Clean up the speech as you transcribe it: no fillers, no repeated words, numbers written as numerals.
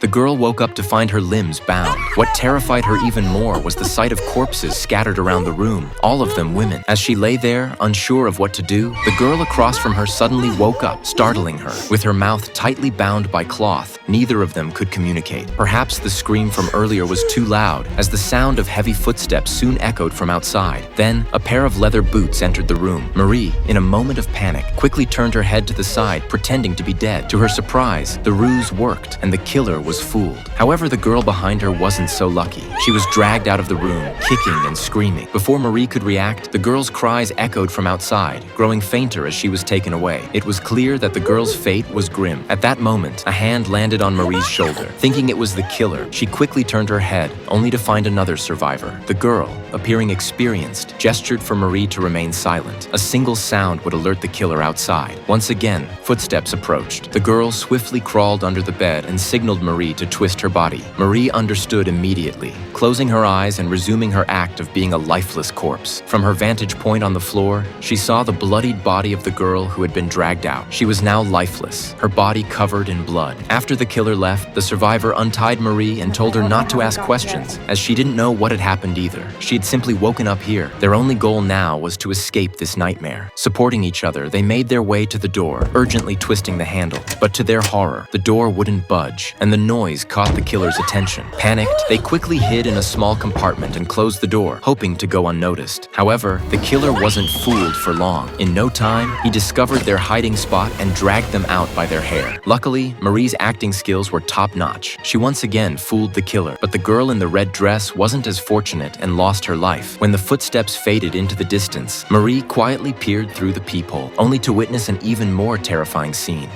The girl woke up to find her limbs bound. What terrified her even more was the sight of corpses scattered around the room, all of them women. As she lay there, unsure of what to do, the girl across from her suddenly woke up, startling her. With her mouth tightly bound by cloth, neither of them could communicate. Perhaps the scream from earlier was too loud, as the sound of heavy footsteps soon echoed from outside. Then, a pair of leather boots entered the room. Marie, in a moment of panic, quickly turned her head to the side, pretending to be dead. To her surprise, the ruse worked, and the killer was fooled. However, the girl behind her wasn't so lucky. She was dragged out of the room, kicking and screaming. Before Marie could react, the girl's cries echoed from outside, growing fainter as she was taken away. It was clear that the girl's fate was grim. At that moment, a hand landed on Marie's shoulder. Thinking it was the killer, she quickly turned her head, only to find another survivor. The girl, appearing experienced, gestured for Marie to remain silent. A single sound would alert the killer outside. Once again, footsteps approached. The girl swiftly crawled under the bed and signaled Marie to twist her body. Marie understood immediately, closing her eyes and resuming her act of being a lifeless corpse. From her vantage point on the floor, she saw the bloodied body of the girl who had been dragged out. She was now lifeless, her body covered in blood. After the killer left, the survivor untied Marie and told her not to ask questions, as she didn't know what had happened either. She had simply woken up here. Their only goal now was to escape this nightmare. Supporting each other, they made their way to the door, urgently twisting the handle. But to their horror, the door wouldn't budge, and the noise caught the killer's attention. Panicked, they quickly hid in a small compartment and closed the door, hoping to go unnoticed. However, the killer wasn't fooled for long. In no time, he discovered their hiding spot and dragged them out by their hair. Luckily, Marie's acting skills were top-notch. She once again fooled the killer, but the girl in the red dress wasn't as fortunate and lost her life. When the footsteps faded into the distance, Marie quietly peered through the peephole, only to witness an even more terrifying scene.